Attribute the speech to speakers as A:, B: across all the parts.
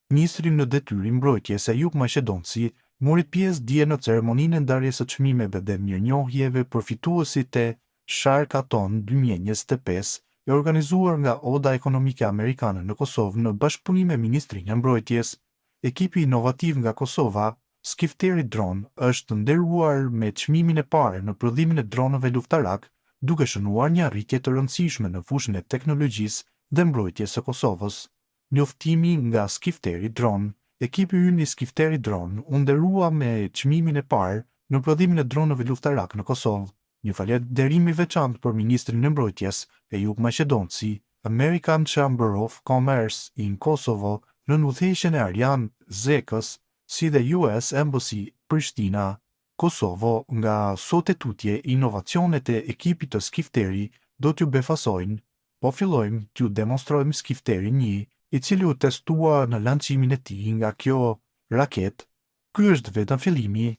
A: Ministri në detyrë mbrojtjes e Jug Maqedonci mori pjesë dje në ceremoninë e ndarjes së çmimeve dhe mirënjohjeve për fituesit e Shark Aton 2025, e organizuar nga Oda Ekonomike Amerikane në Kosovë në bashkëpunim me Ministrinë e Mbrojtjes. Ekipi inovativ nga Kosova, Skifteri Dron, është nderuar me çmimin e parë në prodhimin e dronëve luftarak, duke shënuar një arritje të rëndësishme në fushën e teknologjisë dhe mbrojtjes së Kosovës. Njoftimi nga Skifteri Dron. Ekipi ynë i Skifteri Dron u nderua me çmimin e parë në prodhimin e dronëve luftarak në Kosovë. Një falënderim i veçantë për Ministrin e Mbrojtjes e Jug Maqedonci, American Chamber of Commerce in Kosovo, në udhëheqjen e Arjan Zekës, si dhe US Embassy Prishtina, Kosovo, nga sot e tutje inovacionet e ekipit të Skifteri do t'ju befasojnë. Po fillojmë t'ju demonstrojmë Skifteri 1, i cili u testua në lancimin e tij nga kjo raket. Ky është vetëm fillimi.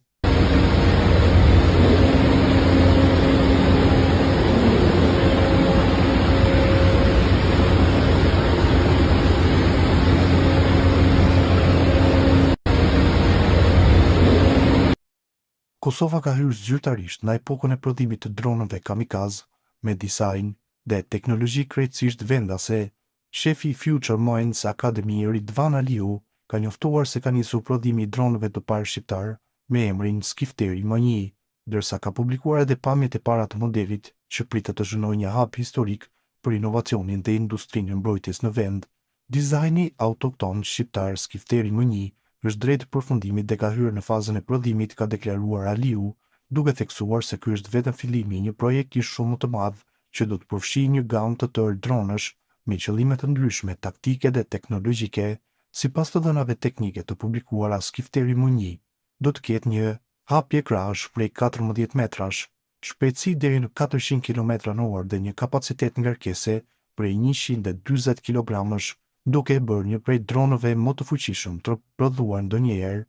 A: Kosova ka hyrë zyrtarisht në epokën e prodhimit të dronëve kamikaz me dizajn dhe teknologji krejtësisht vendase. Shefi i Future Minds Academy Ridvan Aliu ka njoftuar se ka nisur prodhimi i dronëve të parë shqiptar me emrin Skifteri M1, ndërsa ka publikuar edhe pamjet e para të modelit që pritet të zhënojë një hap historik për inovacionin dhe industrinë e mbrojtjes në vend. Dizajni autokton shqiptar Skifteri M1 është drejt përfundimit dhe ka hyrë në fazën e prodhimit, ka deklaruar Aliu, duke theksuar se ky është vetëm fillimi i një projekti shumë të madh që do të përfshijë një gamë të tërë dronësh me qëllime të ndryshme taktike dhe teknologjike. Sipas të dhënave teknike të publikuara, Skifteri M1 do të ketë një hapje krahësh prej 14 metrash, shpejtësi deri në 400 km/h dhe një kapacitet ngarkese prej 140 kg, duke e bërë një prej dronëve më të fuqishëm të prodhuar ndonjëherë.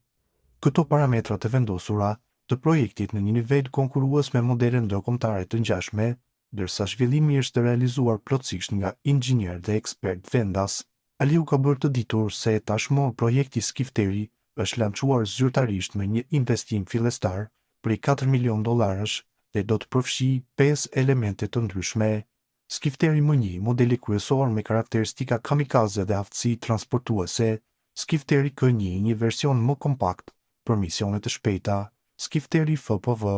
A: Këto parametrat e vendosura të projektit në një nivel konkurrues me modele ndërkombëtare të ngjashme, ndërsa zhvillimi është realizuar plotësisht nga inxhinier dhe ekspert vendas. Aliu ka bërë të ditur se tashmë projekti Skifteri është lançuar zyrtarisht me një investim fillestar prej $4 milion dhe do të përfshijë 5 elemente të ndryshme. Skifteri M1, modeli kryesor me karakteristika kamikaze dhe aftësi transportuese, Skifteri K1, një version më kompakt për misione të shpejta, Skifteri FPV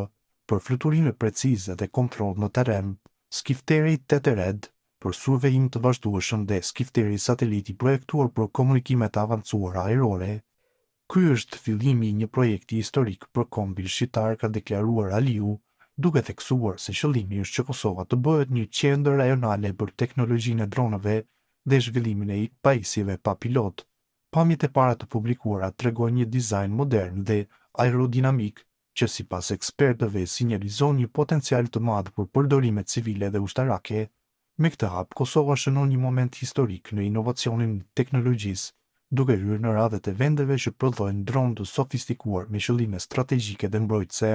A: për fluturime precize dhe kontroll në terren, Skifteri Tetered për survejim të vazhdueshëm dhe Skifteri Sateliti projektuar për komunikime të avancuara ajrore. Ky është fillimi i një projekti historik për kombin shqiptar, ka deklaruar Aliu, duke theksuar se qëllimi është që Kosova të bëhet një qendër rajonale për teknologjinë e dronëve dhe zhvillimin e pajisjeve pa pilot. Pamjet e para të publikuara tregojnë një dizajn modern dhe aerodinamik që sipas ekspertëve sinjalizon një potencial të madh për përdorime civile dhe ushtarake. Me këtë hap, Kosova shënon një moment historik në inovacionin e teknologjisë, duke hyrë në radhët e vendeve që prodhojnë dronë të sofistikuar me qëllime strategjike dhe mbrojtëse.